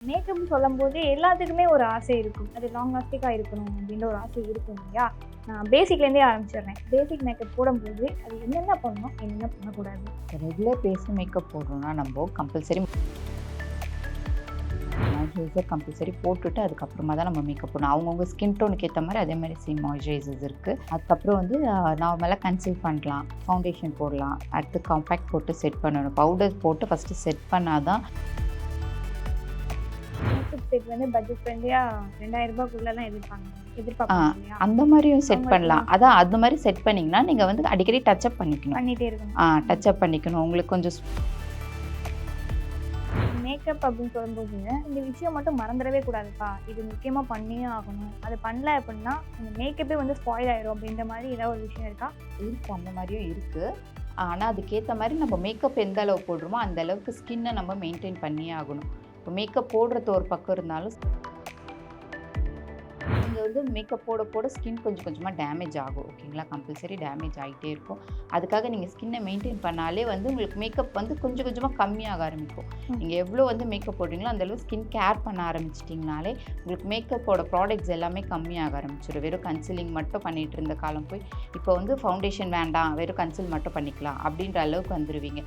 மேக்கப்னு சொல்லும்போது எல்லாத்துக்குமே ஒரு ஆசை இருக்கும். அது லாங் லாஸ்டிக்கா இருக்கணும் அப்படின்ற ஒரு ஆசை இருக்கும் இல்லையா? நான் பேசிக்லேருந்தே ஆரம்பிச்சிடுறேன். பேசிக் மேக்கப் போடும்போது அது என்னென்ன பண்ணணும், என்னென்ன பண்ணக்கூடாது? ரெகுலர் பேஸ் மேக்கப் போடுறோம்னா நம்ம கம்பல்சரி மாய்ஸ்சரைசர் கம்பல்சரி போட்டுட்டு அதுக்கப்புறமா தான் நம்ம மேக்கப் போடணும். அவங்கவுங்க ஸ்கின் டோனுக்கு ஏற்ற மாதிரி அதே மாதிரி சேம் மாய்ஸ்சரைசர்ஸ் இருக்குது. அதுக்கப்புறம் வந்து நார்மலாக கன்சீல் பண்ணலாம், ஃபவுண்டேஷன் போடலாம், அடுத்து காம்பேக்ட் போட்டு செட் பண்ணணும். பவுடர் போட்டு ஃபஸ்ட்டு செட் பண்ணால் தான் மேக்கப் செட் வந்து பட்ஜெட் ஃப்ரெண்ட்லியா ரூ. 2000க்குள்ளலாம் எதிர்பார்ப்பாங்க இல்லையா? அந்த மாதிரியும் செட் அவங்களுக்கு பண்ணலாம். அதான் அது மாதிரி செட் பண்ணிங்கன்னா நீங்கள் வந்து அடிக்கடி டச்சப் பண்ணிக்கணும். பண்ணிட்டே இருக்கணும். டச்சப் பண்ணிக்கணும். உங்களுக்கு கொஞ்சம் மேக்கப் அப்படின்னு சொல்லும்போது இந்த விஷயம் மட்டும் மறந்துடவே கூடாதுப்பா. இது முக்கியமாக பண்ணியே ஆகணும். அது பண்ணல அப்படின்னா அந்த மேக்கப்பே வந்து ஸ்பாயில் ஆயிரும் அப்படின்ற மாதிரி ஏதாவது ஒரு விஷயம் இருக்கா? இருக்குது, அந்த மாதிரியும் இருக்குது. ஆனால் அதுக்கேற்ற மாதிரி நம்ம மேக்கப் எந்த அளவு போடுறோமோ அந்த அளவுக்கு ஸ்கின்னை நம்ம மெயின்டைன் பண்ணியே ஆகணும். இப்போ மேக்கப் போடுறது ஒரு பக்கம் இருந்தாலும் நீங்கள் வந்து மேக்கப் போட போட ஸ்கின் கொஞ்சம் கொஞ்சமாக டேமேஜ் ஆகும். ஓகேங்களா? கம்பல்சரி டேமேஜ் ஆகிட்டே இருக்கும். அதுக்காக நீங்கள் ஸ்கின்னை மெயின்டைன் பண்ணாலே வந்து உங்களுக்கு மேக்கப் வந்து கொஞ்சம் கொஞ்சமாக கம்மியாக ஆரம்பிக்கும். நீங்கள் எவ்வளோ வந்து மேக்கப் போடுறீங்களோ அந்தளவு ஸ்கின் கேர் பண்ண ஆரம்பிச்சிட்டிங்கனாலே உங்களுக்கு மேக்கப்போட ப்ராடக்ட்ஸ் எல்லாமே கம்மியாக ஆரம்பிச்சிடும். வெறும் கன்சீலிங் மட்டும் பண்ணிகிட்டு இருந்த காலம் போய் இப்போ வந்து ஃபவுண்டேஷன் வேண்டாம், வெறும் கன்சீல் மட்டும் பண்ணிக்கலாம் அப்படின்ற அளவுக்கு வந்துடுவீங்க.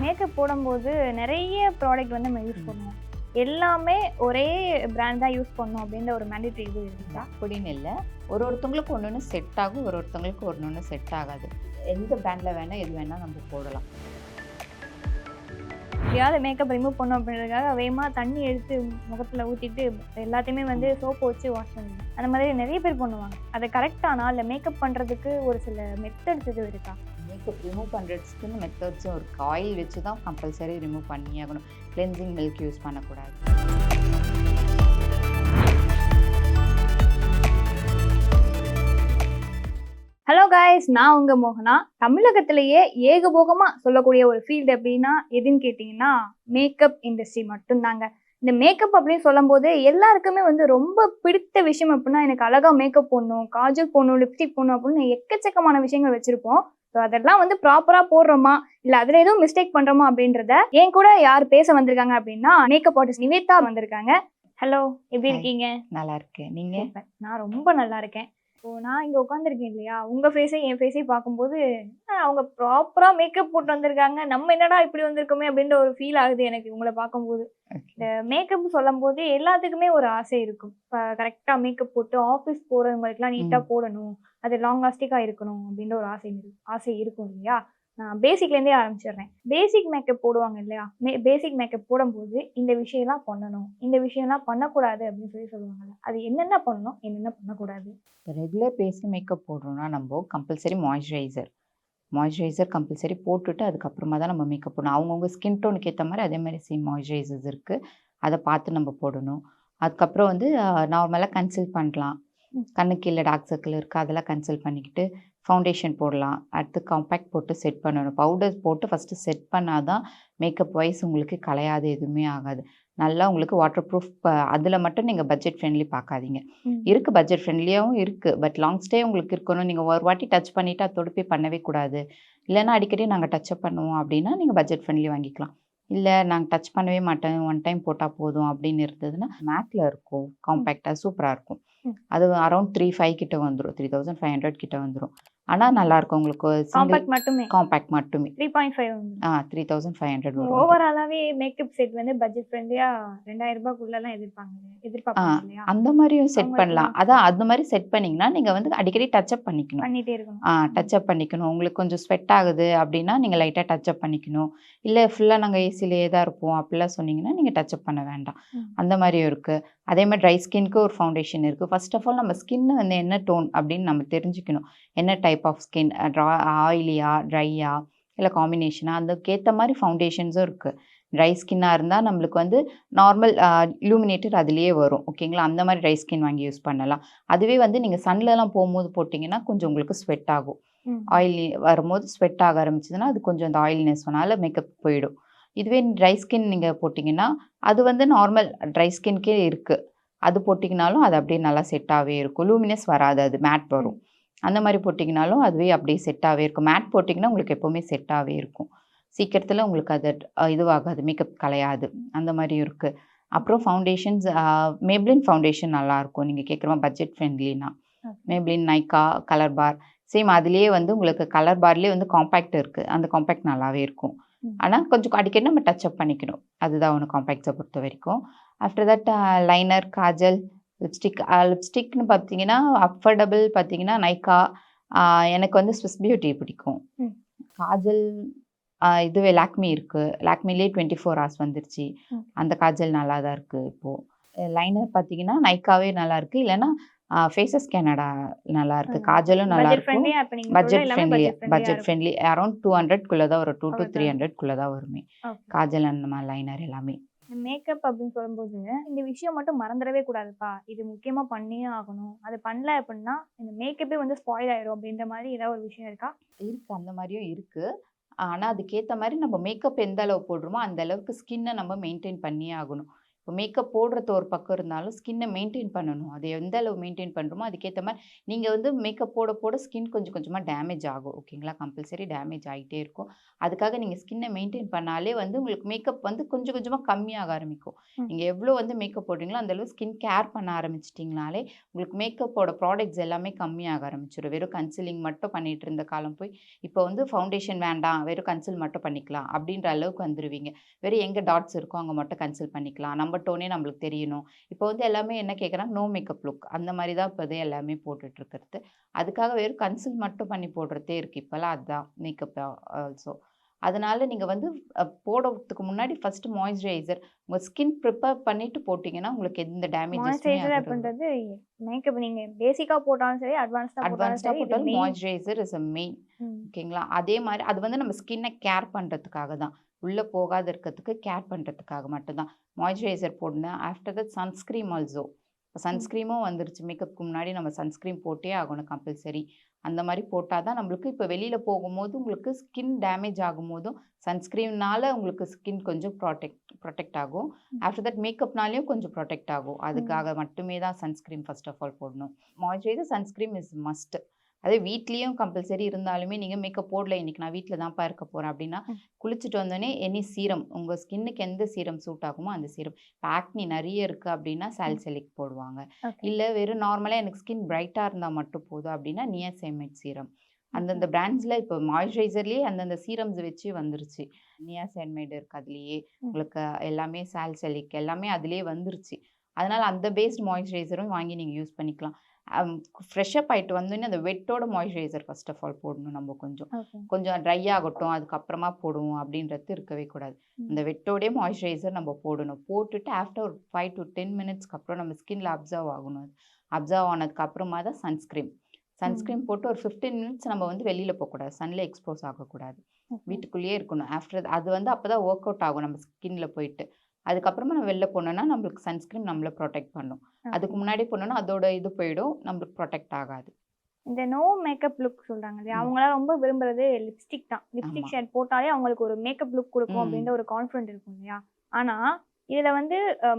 மேக்கப் போடும்போது நிறைய ப்ராடக்ட் வந்து நம்ம யூஸ் பண்ணுவோம். எல்லாமே ஒரே பிராண்ட் தான் யூஸ் பண்ணணும் அப்படின்ற ஒரு மேண்டேட்டரி இது இருக்குதா? அப்படின்னு இல்லை, ஒருத்தவங்களுக்கு ஒன்று செட் ஆகும், ஒருத்தவங்களுக்கு ஒன்று செட் ஆகாது. எந்த பிராண்டில் வேணால் எது வேணால் நம்ம போடலாம். எப்படியாவது மேக்கப் ரிமூவ் பண்ணணும் அப்படின்றதுக்காக வேகமாக தண்ணி எடுத்து முகத்தில் ஊற்றிட்டு எல்லாத்தையுமே வந்து சோப்பு வச்சு வாஷ் பண்ணுவாங்க. அந்த மாதிரி நிறைய பேர் பண்ணுவாங்க. அதை கரெக்டானா இல்லை மேக்கப் பண்ணுறதுக்கு ஒரு சில மெத்தட்ஸ் இது இருக்கா? மேக்கப் ரிமூவ் பண்ணுறதுக்குன்னு மெத்தட்ஸும் இருக்குது. ஆயில் வச்சு தான் கம்பல்சரி ரிமூவ் பண்ணி ஆகணும். கிளென்சிங் மில்க் யூஸ் பண்ணக்கூடாது. ஹலோ காய்ஸ், நான் உங்க மோகனா. தமிழகத்திலேயே ஏகபோகமாக சொல்லக்கூடிய ஒரு ஃபீல்டு அப்படின்னா எதுன்னு கேட்டிங்கன்னா மேக்கப் இண்டஸ்ட்ரி மட்டும்தாங்க. இந்த மேக்கப் அப்படின்னு சொல்லும்போது எல்லாருக்குமே வந்து ரொம்ப பிடித்த விஷயம் அப்படின்னா எனக்கு அழகாக மேக்கப் போடணும், காஜல் போடணும், லிப்ஸ்டிக் போடணும் அப்படின்னு எக்கச்சக்கமான விஷயங்கள் வச்சுருப்போம். ஸோ அதெல்லாம் வந்து ப்ராப்பராக போடுறோமா இல்லை அதில் எதுவும் மிஸ்டேக் பண்ணுறோமா அப்படின்றத என் கூட யார் பேச வந்திருக்காங்க அப்படின்னா மேக்கப் ஆர்டிஸ்ட் நிவேதா வந்திருக்காங்க. ஹலோ, எப்படி இருக்கீங்க? நல்லா இருக்கேன். நீங்கள்? நான் ரொம்ப நல்லா இருக்கேன். இப்போ நான் இங்கே உட்காந்துருக்கேன் இல்லையா, உங்கள் ஃபேஸை என் ஃபேஸையும் பார்க்கும்போது அவங்க ப்ராப்பராக மேக்கப் போட்டு வந்திருக்காங்க, நம்ம என்னடா இப்படி வந்திருக்கோமே அப்படின்ற ஒரு ஃபீல் ஆகுது எனக்கு உங்களை பார்க்கும்போது. இந்த மேக்கப் சொல்லும் போது எல்லாத்துக்குமே ஒரு ஆசை இருக்கும். இப்போ கரெக்டாக மேக்கப் போட்டு ஆஃபீஸ் போகிறவங்களுக்குலாம் நீட்டாக போடணும், அது லாங் லாஸ்டிக்காக இருக்கணும் அப்படின்ற ஒரு ஆசை இருக்கும் இல்லையா? நான் பேசிக்லேருந்தே ஆரம்பிச்சிடுறேன். பேசிக் மேக்கப் போடுவாங்க இல்லையா? பேசிக் மேக்கப் போடும்போது இந்த விஷயம்லாம் பண்ணணும், இந்த விஷயம்லாம் பண்ணக்கூடாது அப்படின்னு சொல்லுவாங்கல்ல, அது என்னென்ன பண்ணணும், என்னென்ன பண்ணக்கூடாது? இப்போ ரெகுலர் பேஸ் மேக்கப் போடுறோம்னா நம்ம கம்பல்சரி மாய்ஸ்சரைசர் கம்பல்சரி போட்டுட்டு அதுக்கப்புறமா தான் நம்ம மேக்கப் போடணும். அவங்கவுங்க ஸ்கின் டோனுக்கு ஏற்ற மாதிரி அதே மாதிரி சேம் மாய்ஸ்சரைசர்ஸ் இருக்குது. அதை பார்த்து நம்ம போடணும். அதுக்கப்புறம் வந்து நார்மலாக கன்சீல் பண்ணலாம். கண்ணுக்கு கீழே டார்க் சர்க்கிள் இருக்குது, அதெல்லாம் கன்சீல் பண்ணிக்கிட்டு ஃபவுண்டேஷன் போடலாம். அடுத்து காம்பேக்ட் போட்டு செட் பண்ணணும். பவுடர் போட்டு ஃபஸ்ட்டு செட் பண்ணால் தான் மேக்கப் வைஸ் உங்களுக்கு கலையாது, எதுவுமே ஆகாது. நல்லா உங்களுக்கு வாட்டர் ப்ரூஃப். அதில் மட்டும் நீங்கள் பட்ஜெட் ஃப்ரெண்ட்லி பார்க்காதீங்க. இருக்குது, பட்ஜெட் ஃப்ரெண்ட்லியாகவும் இருக்குது. பட் லாங் ஸ்டே உங்களுக்கு இருக்கணும். நீங்கள் ஒரு வாட்டி டச் பண்ணிவிட்டு அதோட போய் பண்ணவே கூடாது. இல்லைன்னா அடிக்கடி நாங்கள் டச்சப் பண்ணுவோம் அப்படின்னா நீங்கள் பட்ஜெட் ஃப்ரெண்ட்லி வாங்கிக்கலாம். இல்லை நாங்கள் டச் பண்ணவே மாட்டோம், ஒன் டைம் போட்டால் போதும் அப்படின்னு இருந்ததுன்னா மேக்கில் இருக்கும், காம்பேக்டாக சூப்பராக இருக்கும். அது அரௌண்ட் 3,500 கிட்ட வந்துடும், 3,500 கிட்ட வந்துடும். ஆனால் நல்லாயிருக்கும் உங்களுக்கு. காம்பேக்ட் மட்டுமே 3.5 3,500 வரும். ஓவராலாவே மேக்கப் செட் வந்து பட்ஜெட் ஃப்ரெண்ட்லியா ரூ. 2,000க்குள்ளலாம் எதிர்பார்ப்பாங்க இல்லையா? அந்த மாதிரியும் செட் பண்ணலாம். அதான் அது மாதிரி செட் பண்ணிங்கன்னா நீங்கள் வந்து அடிக்கடி டச்சப் பண்ணிக்கணும். பண்ணிட்டே இருக்கணும். டச்சப் பண்ணிக்கணும். உங்களுக்கு கொஞ்சம் ஸ்வெட் ஆகுது அப்படின்னா நீங்கள் லைட்டாக டச்சப் பண்ணிக்கணும். இல்லை ஃபுல்லாக நாங்கள் ஏசிலேயே தான் இருப்போம் அப்படிலாம் சொன்னீங்கன்னா நீங்கள் டச்சப் பண்ண வேண்டாம். அந்த மாதிரியும் இருக்குது. அதே மாதிரி ட்ரை ஸ்கின்க்கு ஒரு ஃபவுண்டேஷன் இருக்குது. ஃபர்ஸ்ட் ஆஃப் ஆல் நம்ம ஸ்கின் வந்து என்ன டோன் அப்படின்னு நம்ம தெரிஞ்சுக்கணும். என்ன டைப் ஆஃப் ஸ்கின், ஆயிலியா, ட்ரையா, இல்லை காம்பினேஷனாக, அதுக்கேற்ற மாதிரி ஃபவுண்டேஷன்ஸும் இருக்குது. ட்ரை ஸ்கின்னாக இருந்தால் நம்மளுக்கு வந்து நார்மல் இல்லுமினேட்டர் அதுலேயே வரும். ஓகேங்களா? அந்த மாதிரி ட்ரை ஸ்கின் வாங்கி யூஸ் பண்ணலாம். அதுவே வந்து நீங்கள் சன்லலாம் போகும்போது போட்டிங்கன்னா கொஞ்சம் உங்களுக்கு ஸ்வெட் ஆகும். ஆயில் வரும்போது ஸ்வெட் ஆக ஆரம்பிச்சதுன்னா அது கொஞ்சம் அந்த ஆயில்னஸ்னால மேக்கப் போயிடும். இதுவே ட்ரை ஸ்கின் நீங்கள் போட்டிங்கன்னா அது வந்து நார்மல் ட்ரை ஸ்கின்கே இருக்குது, அது போட்டிங்கனாலும் அது அப்படியே நல்லா செட்டாகவே இருக்கும். லூமினஸ் வராது, அது மேட் வரும். அந்த மாதிரி போட்டிங்கனாலும் அதுவே அப்படியே செட்டாகவே இருக்கும். மேட் போட்டிங்கன்னா உங்களுக்கு எப்போவுமே செட்டாகவே இருக்கும். சீக்கிரத்தில் உங்களுக்கு அது இதுவாகாது, மேக்கப் கலையாது. அந்த மாதிரியும் இருக்குது. அப்புறம் ஃபவுண்டேஷன்ஸ் மேப்ளின் ஃபவுண்டேஷன் நல்லாயிருக்கும். நீங்கள் கேட்குற மாதிரி பட்ஜெட் ஃப்ரெண்ட்லினா மேப்ளின், நைக்கா, கலர் பார் சேம் அதுலேயே வந்து உங்களுக்கு கலர் பார்லேயே வந்து காம்பேக்ட் இருக்குது. அந்த காம்பேக்ட் நல்லாவே இருக்கும். ஆனால் கொஞ்சம் அடிக்கடி நம்ம டச்சப் பண்ணிக்கணும். அதுதான் ஒன்று காம்பேக்ட்ஸை பொறுத்த வரைக்கும். ஆஃப்டர் தட் லைனர், காஜல், லிப்ஸ்டிக்னு பார்த்தீங்கன்னா அஃபோர்டபுள் பார்த்தீங்கன்னா நைக்கா. எனக்கு வந்து ஸ்விஸ் பியூட்டி பிடிக்கும். காஜல் இதுவே லாக்மி இருக்குது. லாக்மிலேயே 24 hours வந்துருச்சு. அந்த காஜல் நல்லா தான் இருக்குது இப்போது. லைனர் பார்த்தீங்கன்னா நைக்காவே நல்லா இருக்குது. இல்லைன்னா ஃபேஸஸ் கனடா நல்லா இருக்குது. காஜலும் நல்லா இருக்கும். பட்ஜெட் ஃப்ரெண்ட்லி அரௌண்ட் 200 தான் வரும். 200 to 300 தான் வருமே காஜல் அந்த மாதிரி லைனர் எல்லாமே. மேக்கப் அப்படின்னு சொல்லும்போது இந்த விஷயம் மட்டும் மறந்துடவே கூடாதுப்பா, இது முக்கியமா பண்ணியே ஆகணும், அது பண்ணல அப்படின்னா இந்த மேக்கப்பே வந்து ஸ்பாயில் ஆயிடும் அப்படின்ற மாதிரி ஏதாவது ஒரு விஷயம் இருக்கா? இருக்குது, அந்த மாதிரியும் இருக்குது. ஆனால் அதுக்கேற்ற மாதிரி நம்ம மேக்கப் எந்த அளவு போடுறோமோ அந்த அளவுக்கு ஸ்கின்னை நம்ம மெயின்டைன் பண்ணியே ஆகணும். இப்போ மேக்கப் போடுறது ஒரு பக்கம் இருந்தாலும் ஸ்கின்னை மெயின்டைன் பண்ணணும். அது எந்த அளவு மெயின்டைன் பண்ணுறோமோ அதுக்கேற்ற மாதிரி நீங்கள் வந்து மேக்கப் போட போட ஸ்கின் கொஞ்சம் கொஞ்சமாக டேமேஜ் ஆகும். ஓகேங்களா, கம்பல்சரி டேமேஜ் ஆகிட்டே இருக்கும். அதுக்காக நீங்கள் ஸ்கின்னை மெயின்டைன் பண்ணாலே வந்து உங்களுக்கு மேக்கப் வந்து கொஞ்சம் கொஞ்சமாக கம்மியாக ஆரம்பிக்கும். நீங்கள் எவ்வளோ வந்து மேக்கப் போடுறீங்களோ அந்த அளவு ஸ்கின் கேர் பண்ண ஆரம்பிச்சிட்டிங்கனாலே உங்களுக்கு மேக்கப்போட ப்ராடக்ட்ஸ் எல்லாமே கம்மியாக ஆரம்பிச்சிடும். வெறும் கன்சிலிங் மட்டும் பண்ணிட்டு இருந்த காலம் போய் இப்போ வந்து ஃபவுண்டேஷன் வேண்டாம், வெறும் கன்சில் மட்டும் பண்ணிக்கலாம் அப்படின்ற அளவுக்கு வந்துடுவீங்க. வெறும் எங்கே டாட்ஸ் இருக்கோ அங்கே மட்டும் கன்சில் பண்ணிக்கலாம், நம்ம டோனே நம்மளுக்கு தெரியணும். இப்போ வந்து எல்லாமே என்ன கேட்குறாங்க, நோ மேக்கப் லுக் அந்த மாதிரி தான் இப்போ எல்லாமே போட்டுட்டு இருக்கிறது. அதுக்காக வெறும் கன்சில் மட்டும் பண்ணி போடுறதே இருக்குது இப்போல்லாம். அதுதான் மேக்கப் ஆல்சோ. அதனால நீங்கள் வந்து போடுறதுக்கு முன்னாடி ஃபர்ஸ்ட் மாய்ஸ்சரைசர் உங்கள் ஸ்கின் ப்ரிப்பேர் பண்ணிட்டு போட்டிங்கன்னா உங்களுக்கு எந்த மாய்ஸ்சரைசர் அப்படின்றது மேக்கப் நீங்க பேசிக்கா போட்டாலும் சரி அட்வான்ஸ்டா போட்டாலும் மாய்ஸ்சரைசர் இஸ் மெயின். ஓகேங்களா, அதே மாதிரி அது வந்து நம்ம ஸ்கின்னை கேர் பண்ணுறதுக்காக தான், உள்ளே போகாத இருக்கிறதுக்கு கேர் பண்ணுறதுக்காக மட்டும்தான் மாய்ஸ்சரைசர் போடணும். After that sunscreen also. சன்ஸ்க்ரீமும் வந்துருச்சு. மேக்கப்புக்கு முன்னாடி நம்ம சன்ஸ்க்ரீம் போட்டே ஆகணும் கம்பல்சரி. அந்த மாதிரி போட்டால் தான் நம்மளுக்கு இப்போ வெளியில் போகும்போது உங்களுக்கு ஸ்கின் டேமேஜ் ஆகும்போதும் சன்ஸ்க்ரீம்னால உங்களுக்கு ஸ்கின் கொஞ்சம் ப்ரொடெக்ட் ஆகும். ஆஃப்டர் தட் மேக்கப்னாலேயும் கொஞ்சம் ப்ரொடெக்ட் ஆகும். அதுக்காக மட்டுமே தான் சன்ஸ்க்ரீம் ஃபர்ஸ்ட் ஆஃப் ஆல் போடணும். Moisturiser, sunscreen is must. அதே வீட்லேயும் கம்பல்சரி இருந்தாலுமே நீங்கள் மேக்கப் போடல, இன்றைக்கி நான் வீட்டில் தான்ப்பா இருக்க போகிறேன் அப்படின்னா குளிச்சுட்டு வந்தோடனே எனி சீரம் உங்கள் ஸ்கின்னுக்கு எந்த சீரம் சூட் ஆகுமோ அந்த சீரம். ஆக்னி நிறைய இருக்குது அப்படின்னா சால்செலிக் போடுவாங்க. இல்லை வெறும் நார்மலாக எனக்கு ஸ்கின் பிரைட்டாக இருந்தால் மட்டும் போதும் அப்படின்னா நியாசைமைட் சீரம். அந்தந்த பிராண்ட்ஸில் இப்போ மாய்ஸ்சரைசர்லேயே அந்தந்த சீரம்ஸ் வச்சு வந்துருச்சு. நியாசைமைட் இருக்குது அதுலேயே, உங்களுக்கு எல்லாமே சால்செலிக் எல்லாமே அதுலேயே வந்துருச்சு. அதனால் அந்த பேஸ்ட் மாய்ஸ்சரைசரும் வாங்கி நீங்கள் யூஸ் பண்ணிக்கலாம். ஃப்ரெஷ்அப் ஆகிட்டு வந்தோடனே அந்த வெட்டோட மாய்ஸ்சரைசர் ஃபர்ஸ்ட் ஆஃப் ஆல் போடணும். நம்ம கொஞ்சம் ட்ரை ஆகட்டும் அதுக்கப்புறமா போடுவோம் அப்படின்றது இருக்கவே கூடாது. அந்த வெட்டோடே மாய்ஸ்சரைசர் நம்ம போடணும். போட்டுட்டு ஆஃப்டர் ஒரு 5 to 10 minutesக்கு அப்புறம் நம்ம ஸ்கின்ல அப்சர்வ் ஆகணும். அப்சர்வ் ஆனதுக்கு அப்புறமா தான் சன்ஸ்க்ரீம் போட்டு ஒரு 15 minutes நம்ம வந்து வெளியில் போகக்கூடாது, சன்ல எக்ஸ்போஸ் ஆகக்கூடாது, வீட்டுக்குள்ளேயே இருக்கணும். ஆஃப்டர் அது வந்து அப்போ தான் ஒர்க் அவுட் ஆகும் நம்ம ஸ்கின்ல போயிட்டு. அதுக்கப்புறமா நம்ம வெளில போனோம்னா நம்மளுக்கு சன்ஸ்க்ரீம் நம்மளை ப்ரொடெக்ட் பண்ணும். அதுக்கு முன்னாடி போனோம்னா அதோட இது போயிடும், நம்மளுக்கு ப்ரொடெக்ட் ஆகாது. இந்த நோ மேக்கப் லுக் சொல்றாங்க இல்லையா, அவங்களாம் ரொம்ப விரும்புறது லிப்ஸ்டிக் தான். லிப்ஸ்டிக் ஷேட் போட்டாலே அவங்களுக்கு ஒரு மேக்கப் லுக் கொடுக்கும் அப்படின்ற ஒரு கான்ஃபிடென்ட் இருக்கும் இல்லையா. ஆனா இதுல வந்து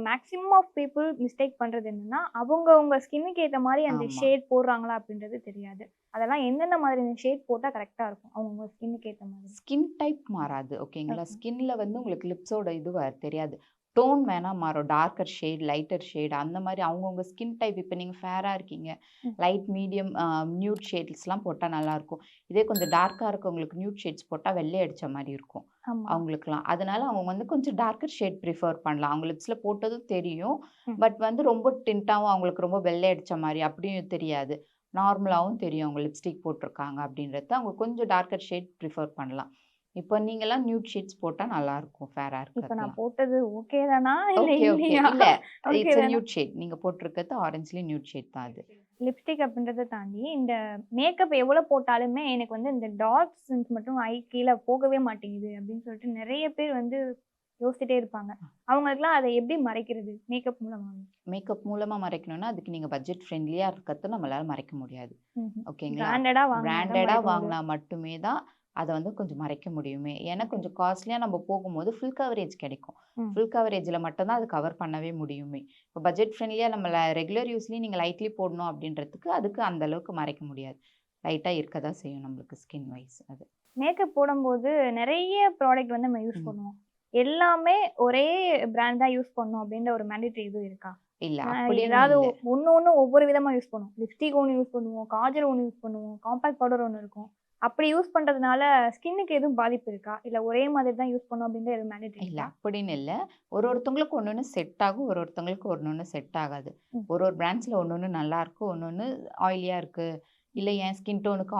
மேக்ஸிமம் ஆஃப் பீப்புள் மிஸ்டேக் பண்றது என்னன்னா, அவங்க ஸ்கின்னுக்கு ஏற்ற மாதிரி அந்த ஷேட் போடுறாங்களா அப்படின்றது தெரியாது. அதெல்லாம் எந்தெந்த மாதிரி ஷேட் போட்டால் கரெக்டாக இருக்கும் அவங்க ஸ்கின்னுக்கு ஏற்ற மாதிரி? ஸ்கின் டைப் மாறாது. ஓகேங்களா, ஸ்கின்ல வந்து உங்களுக்கு லிப்ஸோட இது தெரியாது. டோன் வேணால் மாறும். டார்க்கர் ஷேட், லைட்டர் ஷேட் அந்த மாதிரி அவங்கவுங்க ஸ்கின் டைப். இப்போ நீங்கள் ஃபேராக இருக்கீங்க, லைட் மீடியம் நியூட் ஷேட்ஸ்லாம் போட்டால் நல்லாயிருக்கும். இதே கொஞ்சம் டார்க்காக இருக்கவங்களுக்கு நியூட் ஷேட்ஸ் போட்டால் வெள்ளை அடித்த மாதிரி இருக்கும் அவங்களுக்குலாம். அதனால அவங்க வந்து கொஞ்சம் டார்க்கர் ஷேட் ப்ரிஃபர் பண்ணலாம். அவங்க லிப்ஸில் போட்டதும் தெரியும், பட் வந்து ரொம்ப டிண்டாகவும் அவங்களுக்கு ரொம்ப வெள்ளை அடித்த மாதிரி அப்படியும் தெரியாது, நார்மலாகவும் தெரியும் அவங்க லிப்ஸ்டிக் போட்டிருக்காங்க அப்படின்றது. அவங்க கொஞ்சம் டார்க்கர் ஷேட் ப்ரிஃபர் பண்ணலாம். இப்போ நீங்கலாம் நியூட் ஷேட்ஸ் போட்டா நல்லா இருக்கும் ஃபேரா இருக்கு. இப்போ நான் போட்டது ஓகே தானா இல்ல இல்ல இட்ஸ் a நியூட் ஷேட். நீங்க போட்டுருக்கிறது ஆரஞ்சுல நியூட் ஷேட் தான் அது. லிப்ஸ்டிக் அப்படின்றத தாண்டி இந்த மேக்கப் எவ்வளவு போட்டாலுமே எனக்கு வந்து இந்த டார்க் ஸ்பாட்ஸ் மட்டும் ஐ கீழே போகவே மாட்டேங்குது அப்படின்னு சொல்லிட்டு நிறைய பேர் வந்து யோசிச்சுட்டே இருப்பாங்க. அவங்களுக்குலாம் அதை எப்படி மறைக்கிறது மேக்கப் மூலமா? மேக்கப் மூலமா மறைக்கணும்னா அதுக்கு நீங்க பட்ஜெட் ஃப்ரெண்ட்லியா இருக்கிறது நம்மளால மறைக்க முடியாது. ஓகேங்களா, பிராண்டடா வாங்கினா மட்டுமே தான் அதை வந்து கொஞ்சம் மறைக்க முடியுமே. ஏன்னா கொஞ்சம் காஸ்ட்லியாக நம்ம போகும்போது ஃபுல் கவரேஜ் கிடைக்கும். ஃபுல் கவரேஜில் மட்டும்தான் அது கவர் பண்ணவே முடியுமே. இப்போ பட்ஜெட் ஃப்ரெண்ட்லியாக நம்ம ரெகுலர் யூஸ்லேயும் நீங்கள் லைட்லி போடணும் அப்படின்றதுக்கு அதுக்கு அந்த அளவுக்கு மறைக்க முடியாது. லைட்டாக இருக்க தான் செய்யும் நம்மளுக்கு ஸ்கின் வைஸ் அது. மேக்கப் போடும்போது நெறைய ப்ராடக்ட் வந்து நம்ம யூஸ் ம். பண்ணுவோம். எல்லாமே ஒரே பிராண்ட் தான் யூஸ் பண்ணணும் அப்படின்ற ஒரு மேண்டேட்டரி எதுவும் இருக்கா? இல்ல அப்படின்னு ஏதாவது இல்ல. ஒண்ணு ஒவ்வொரு விதமா யூஸ் பண்ணுவோம். லிப்ஸ்டிக் ஒண்ணு யூஸ் பண்ணுவோம், காஜல் ஒண்ணு யூஸ் பண்ணுவோம், காம்பாக்ட் பவுடர் ஒண்ணு இருக்கும். அப்படி யூஸ் பண்றதுனால ஸ்கின்னுக்கு எதுவும் பாதிப்பு இருக்கா? இல்ல ஒரே மாதிரி தான் யூஸ் பண்ணணும் அப்படின்ற எதுவும் மேண்டேட்டரி இல்ல இருக்கா? அப்படின்னு இல்ல. ஒருத்தவங்களுக்கு ஒண்ணொண்ணு செட் ஆகும். ஒருத்தவங்களுக்கு ஒண்ணொண்ணு செட் ஆகாது. ம். ஒரு பிராண்ட்ஸ்ல ஒண்ணொண்ணு நல்லாருக்கும். ஒண்ணொண்ணு ஆயிலியா இருக்கு. இல்ல என் ஸ்கின் டோனுக்கு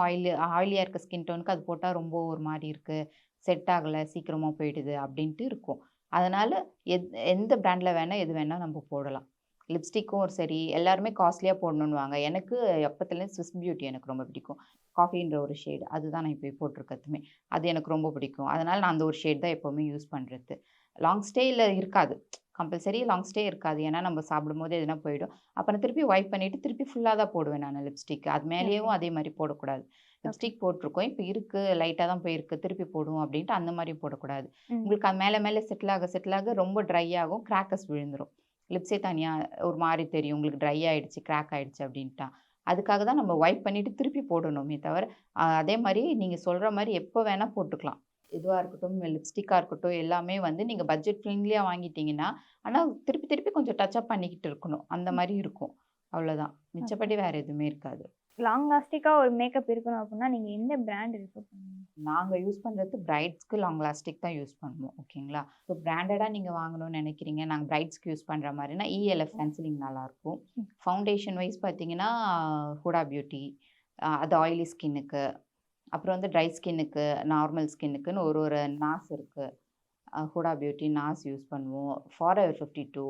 ஆயிலியா இருக்க ஸ்கின் டோனுக்கு அது போட்டா ரொம்ப ஒரு மாரி இருக்கு. செட் ஆகல, சீக்கிரமா போயிடுது அப்டின்ட்டு இருக்கும். அதனால எந்த பிராண்ட்ல வேணா எது வேணா நம்ம போடலாம். லிப்ஸ்டிக்கும் சரி, எல்லாருமே காஸ்ட்லியா போடணுன்னுவாங்க. எனக்கு அப்பத்துலேருந்து ஸ்விஸ் பியூட்டி எனக்கு ரொம்ப பிடிக்கும். காஃபின்ற ஒரு ஷேட் அதுதான் நான் இப்போ போட்டுருக்கதுமே. அது எனக்கு ரொம்ப பிடிக்கும். அதனால நான் அந்த ஒரு ஷேட் தான் எப்பவுமே யூஸ் பண்றது. லாங் ஸ்டேல இருக்காது. கம்பல்சரி லாங் ஸ்டே இருக்காது. ஏன்னா நம்ம சாப்பிடும்போது எதுனா போயிடும். அப்புறம் திருப்பி வைப் பண்ணிட்டு திருப்பி ஃபுல்லா தான் போடுவேன் நானு லிப்ஸ்டிக். அது ஓகே. மேலேயும் அதே மாரி போடக்கூடாது. ஓகே. லிப்ஸ்டிக் போட்டுருக்கோம். இப்ப இருக்கு லைட்டா தான் போயிருக்கு. திருப்பி போடுவோம் அப்டின்ட்டு அந்த மாரி போடக்கூடாது. ம். உங்களுக்கு அது மேல மேல செட்டில் ஆக ரொம்ப ட்ரை ஆகும். கிராக்கர்ஸ் விழுந்துரும். லிப்ஸே தனியா ஒரு மாரி தெரியும். உங்களுக்கு ட்ரை ஆயிடுச்சு, கிராக் ஆயிடுச்சு அப்டின்ட்டா. அதுக்காக தான் நம்ம வைப் பண்ணிட்டு திருப்பி போடணுமே தவிர, அதே மாரி நீங்க சொல்ற மாரி எப்ப வேணா போட்டுக்கலாம். எதுவா இருக்கட்டும், லிப்ஸ்டிக்கா இருக்கட்டும், எல்லாமே வந்து நீங்க பட்ஜெட் ஃப்ரெண்ட்லியா வாங்கிட்டீங்கன்னா, ஆனா திருப்பி திருப்பி கொஞ்சம் டச் அப் பண்ணிக்கிட்டு இருக்கணும். அந்த மாரி இருக்கும். அவ்வளோதான். ஓகே. மிச்சப்படி வேற எதுவுமே இருக்காது. லாங் லாஸ்டிக்கா ஒரு மேக்கப் இருக்கணும் அப்படின்னா, நீங்க எந்த பிராண்ட் ரிஃபர் பண்ணுவீங்க? நாங்க யூஸ் பண்றது பிரைட்ஸ்க்கு லாங் லாஸ்டிக் தான் யூஸ் பண்ணுவோம். ஓகேங்களா? ஸோ பிராண்டடா நீங்க வாங்கணும்னு நெனைக்கிறீங்க. நாங்க பிரைட்ஸ்க்கு யூஸ் பண்ற மாரினா, ELF கன்சிலிங் நல்லாருக்கும். ம். ஃபவுண்டேஷன் வைஸ் பார்த்தீங்கன்னா, ஹூடா பியூட்டி அது ஆயிலி ஸ்கின்னுக்கு. அப்புறம் வந்து ட்ரை ஸ்கின்னுக்கு, நார்மல் ஸ்கின்னுக்குன்னு ஒரு ஒரு நாஸ் இருக்கு. ஹூடா பியூட்டி, நாஸ் யூஸ் பண்ணுவோம். ஃபாரெவர் 52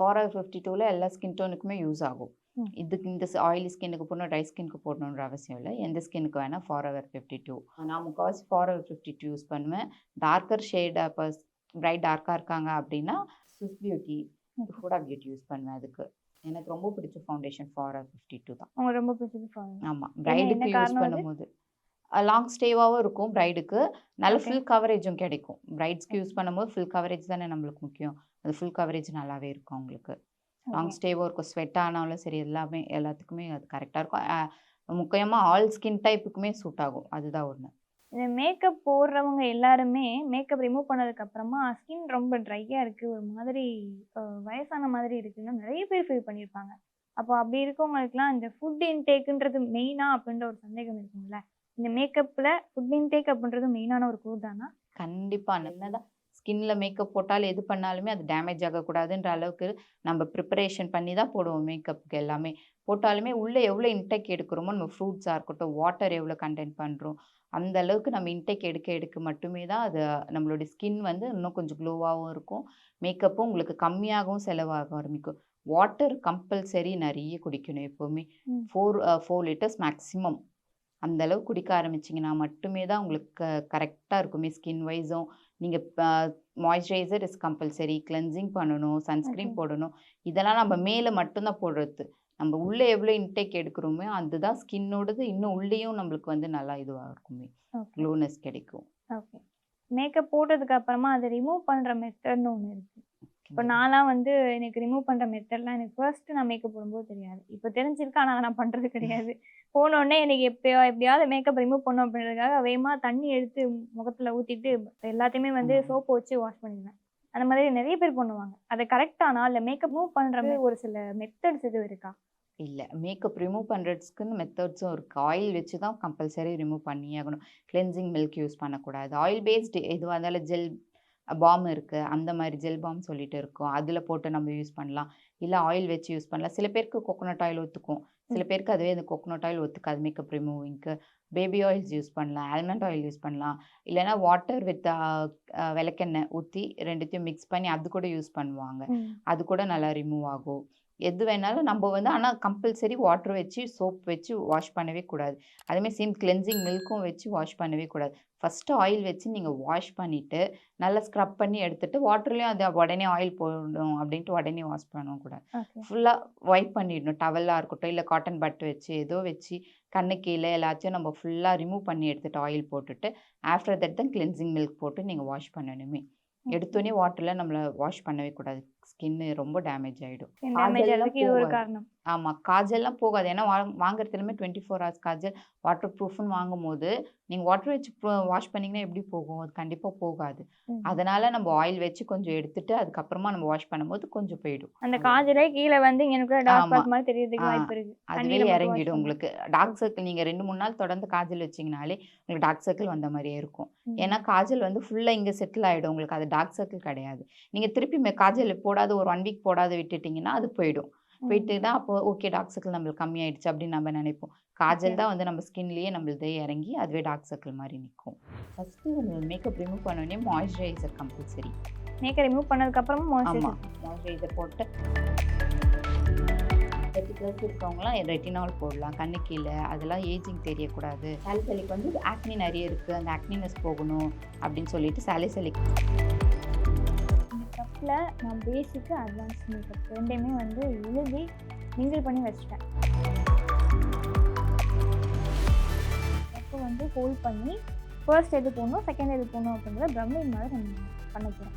ஃபாரெவர் 52ல எல்லா ஸ்கின் டோனுக்குமே யூஸ் ஆகும். ம். இதுக்கு இந்த ஆயிலி ஸ்கின்னுக்கு போடணும், ட்ரை ஸ்கின்னுக்கு போடணுன்ற அவசியம் இல்ல. எந்த ஸ்கின்னுக்கு வேணா ஃபாரெவர் 52. நான் முக்காவாசி ஃபாரெவர் 52 யூஸ் பண்ணுவேன். டார்க்கர் ஷேட் பிரைட் டார்க்கா இருக்காங்க அப்படின்னா, Swiss beauty, okay. Hooda beauty use பண்ணுவேன் அதுக்கு. எனக்கு ரொம்ப பிடிச்ச ஃபவுண்டேஷன் ஃபாரெவர் 52 தான். உங்களுக்கு ரொம்ப பிடிச்சது ஃபாலோ. ஆமா. என்ன பிரைடுக்கு யூஸ் காரணம் அது? பண்ணும்போது லாங் ஸ்டேவாவும் இருக்கும் பிரைடுக்கு. நல்ல ஓகே. ஃபுல் கவரேஜும் கிடைக்கும். பிரைட்ஸ்க்கு யூஸ் பண்ணும்போது ஃபுல் கவரேஜ் தானே நம்மளுக்கு முக்கியம். அது ஃபுல் கவரேஜ் நல்லாவே இருக்கும் அவங்களுக்கு. Long okay. ஸ்டேவும் இருக்கும். ஸ்வெட் ஆனாலும் சரி எல்லாத்துக்குமே அது கரெக்ட்டா இருக்கும். முக்கியமா ஆல் ஸ்கின் டைப்புக்குமே சூட் ஆகும். அதுதான் ஒண்ணு. இந்த மேக்கப் போடுறவங்க எல்லாருமே மேக்கப் ரிமூவ் பண்ணதுக்கு அப்புறமா ஸ்கின் ரொம்ப ட்ரையா இருக்கு. ஒரு மாதிரி வயசான மாதிரி இருக்குன்னு நெறைய பேர் ஃபீல் பண்ணியிருப்பாங்க. அப்போ அப்படி இருக்கவங்களுக்குலாம் இந்த ஃபுட் இன்டேக்ன்றது மெயினா அப்படின்ற ஒரு சந்தேகம் இருக்கும்ல. இந்த மேக்கப்ல ஃபுட் இன்டேக் அப்படின்றது மெயினான ஒரு கூறு தானா? கண்டிப்பா. என்னதான் ஸ்கின்ல மேக்கப் போட்டாலும், எது பண்ணாலுமே அது டேமேஜ் ஆகக்கூடாதுன்ற அளவுக்கு நம்ம ப்ரிப்பரேஷன் பண்ணி தான் போடுவோம் மேக்கப்க்கு எல்லாமே. போட்டாலுமே உள்ள எவ்வளோ இன்டேக் எடுக்கிறோமோ, நம்ம ஃப்ரூட்ஸா இருக்கட்டும், வாட்டர் எவ்வளோ கன்டென்ட் பண்றோம், அந்த அளவுக்கு நம்ம இன்டேக் எடுக்க மட்டுமே தான் அது நம்மளுடைய ஸ்கின் வந்து இன்னும் கொஞ்சம் க்ளோவாவும் இருக்கும். மேக்கப்பும் உங்களுக்கு கம்மியாகவும் செலவாக ஆரம்பிக்கும். வாட்டர் கம்பல்சரி நெறைய குடிக்கணும் எப்பவுமே. ம். 4 லிட்டர்ஸ் மேக்ஸிமம். அந்த அளவு குடிக்க ஆரம்பிச்சீங்கன்னா மட்டுமே தான் உங்களுக்கு கரெக்ட்டா இருக்குமே ஸ்கின் வைஸும். நீங்க மாய்ஸ்சரைசர் இஸ் கம்பல்சரி. கிளென்சிங் பண்ணணும், ஓகே. சன்ஸ்கிரீன் போடணும். இதெல்லாம் நம்ம மேல மட்டும் தான் போடுறது. நம்ம உள்ள எவ்வளோ இன்டேக் எடுக்கிறோமோ, அதுதான் ஸ்கின்னோடது இன்னும் உள்ளேயும் நம்மளுக்கு வந்து நல்லா இதுவா இருக்குமே. ஓகே. க்ளோனஸ் கிடைக்கும். ஓகே. மேக்கப் போட்டதுக்கு அப்புறமா அத ரிமூவ் பண்ற மெத்தட்ன்னு ஒண்ணு இருக்கு. இப்ப கண்டிப்பா. நான்லாம் வந்து எனக்கு ரிமூவ் பண்ற மெத்தட்லாம் எனக்கு ஃபர்ஸ்ட் நான் மேக்கப் போடும்போது தெரியாது. இப்ப தெரிஞ்சிருக்கு. ஆனா நான் பண்றது கிடையாது. போனோனே எனக்கு எப்படியாவது மேக்கப் ரிமூவ் பண்ணணும் அப்படின்றதுக்காக வேகமா தண்ணி எடுத்து முகத்துல ஊத்திட்டு எல்லாத்தையுமே வந்து ஆமா. சோப்பு வச்சு வாஷ் பண்ணிடுவேன். அந்த மாதிரி நெறைய பேர் பண்ணுவாங்க. அது கரெக்ட்டானா? இல்ல மேக்கப் ரிமூவ் பண்ற ஒரு சில மெத்தட்ஸ் எதுவும் இருக்கா? இல்ல. மேக்கப் ரிமூவ் பண்றதுக்குன்னு மெத்தட்ஸும் இருக்கு. ஆயில் வச்சு தான் கம்பல்சரி ரிமூவ் பண்ணியே ஆகணும். கிளென்சிங் மில்க் யூஸ் பண்ணக்கூடாது. ஆயில் பேஸ்டு எதுவா இருந்தாலும் ஜெல் பாம் இருக்கு. அந்த மாரி ஜெல் பாம் சொல்லிட்டு இருக்கும். அதில போட்டு நம்ம யூஸ் பண்ணலாம். இல்ல ஆயில் வச்சு யூஸ் பண்ணலாம். சில பேருக்கு கோகோனட் ஆயில் ஒத்துக்கும். சில ம். பேருக்கு அதுவே அந்த கோகோனட் ஆயில் ஒத்துக்காது மேக்கப் ரிமூவிங்க்கு. பேபி ஆயில்ஸ் யூஸ் பண்ணலாம். ஆல்மண்ட் ஆயில் யூஸ் பண்ணலாம். இல்லன்னா வாட்டர் வித் விளக்கெண்ணெய் ஊத்தி 2த்தையும் மிக்ஸ் பண்ணி அது கூட யூஸ் பண்ணுவாங்க. ம். அது கூட நல்லா ரிமூவ் ஆகும். எது வேணாலும் நம்ப வந்து ஆனா கம்பல்சரி வாட்டர் வச்சு, சோப் வச்சு வாஷ் பண்ணவே கூடாது. அதேமாரி சேம் கிளென்சிங் மில்க்கும் வச்சு வாஷ் பண்ணவே கூடாது. ஃபர்ஸ்ட்டு ஆயில் வச்சு நீங்க வாஷ் பண்ணிட்டு, நல்லா ஸ்க்ரப் பண்ணி எடுத்துட்டு, வாட்டர்லயும் அது உடனே ஆயில் போடணும் அப்டின்ட்டு உடனே வாஷ் பண்ணக்கூடாது. ஓகே. ஃபுல்லா வைப் பண்ணிடணும். டவலா இருக்கட்டும், இல்ல காட்டன் பட் வச்சு ஏதோ வச்சு கண்ணு கீழ எல்லாத்தையும் நம்ம ஃபுல்லா ரிமூவ் பண்ணி எடுத்துட்டு ஆயில் போட்டுட்டு, ஆஃப்டர் தட் தான் கிளென்சிங் மில்க் போட்டு நீங்க வாஷ் பண்ணணுமே. ஓகே. எடுத்தோனே வாட்டர்ல நம்மள வாஷ் பண்ணவே கூடாது. ஸ்கின் ரொம்ப டேமேஜ் ஆயிடும். டேமேஜ் காஜல்லாம் ஆகிறதுக்கு இது ஒரு போகாது. காரணம். ஆமா. காஜல்லாம் போகாது. ஏன்னா வாங்குறது எல்லாமே 24 ஹார்ஸ் காஜல் வாட்டர் ப்ரூஃப்னு வாங்கும்போது, நீங்க வாட்டர் வச்சு வாஷ் பண்ணீங்கன்னா எப்படி போகும்? அது கண்டிப்பா போகாது. ம். அதனால நம்ம ஆயில் வச்சு கொஞ்சம் எடுத்துட்டு, அதுக்கப்புறமா நம்ம வாஷ் பண்ணும்போது கொஞ்சம் போயிடும். அந்த அவ்வளோ. காஜலே கீழ வந்து எனக்குள்ள டார்க் ஆமா. ஸ்பாட் மாதிரி தெரியறதுக்கு ஆ. வாய்ப்பு இருக்கு. அதுவே தண்ணியில மட்டும் வாஷ் இறங்கிடும் பண்ணா. உங்களுக்கு. டார்க் சர்க்கிள் நீங்க 2, 3 நாள் தொடர்ந்து காஜல் வச்சீங்கனாலே, உங்களுக்கு டார்க் சர்க்கிள் வந்த மாரியே இருக்கும். ம். ஏன்னா காஜல் வந்து ஃபுல்லா இங்க செட்டில் ஆயிடும். உங்களுக்கு அது டார்க் சர்க்கிள் கிடையாது. நீங்க திருப்பி காஜல் போடாத ஒரு 1 வீக் போடாத விட்டுட்டீங்கன்னா, அது போயிடும். போயிட்டு ம். தான் அப்போ ஓகே டார்க் சர்க்கிள் நம்மளுக்கு கம்மியாயிடுச்சு அப்படின்னு நம்ம நினைப்போம். ஓகே. காஜல் தான் வந்து நம்ம ஸ்கின்லயே நம்மளுது இறங்கி அதுவே டார்க் சர்க்கிள் மாரி நிக்கும். ஃபர்ஸ்ட்டு மேக்கப் ரிமூவ் பண்ணோனே மாய்ஸ்சரைசர் கம்பல்சரி. மேக்கப் ரிமூவ் பண்ணதுக்கு அப்புறமும் ஆமா. மாய்ஸ்சரைசர். மாய்ஸ்சரைசர் போட்டு 30+ இருக்கவங்கலாம் ரெட்டினால் போடலாம். கண்ணு கீழ அதெல்லாம் ஏஜிங் தெரியக்கூடாது. சாலிசிலிக் வந்து ஆக்னி நெறைய இருக்கு. அந்த ஆக்னினஸ் போகணும் அப்படின்னு சொல்லிட்டு சாலிசிலிக். இந்த கப்ல நான் பேசிக் அட்வான்ஸ் மேக்கப் 2மே வந்து எழுதி மிங்கிள் பண்ணி வச்சுட்டேன். கப்பை வந்து ஹோல்ட் பண்ணி ஃபர்ஸ்ட் எது போடணும், செகண்ட் எது போடணும் அப்படிங்கிறத பிரமிங் மாதிரி நம்ம பண்ண போறோம்.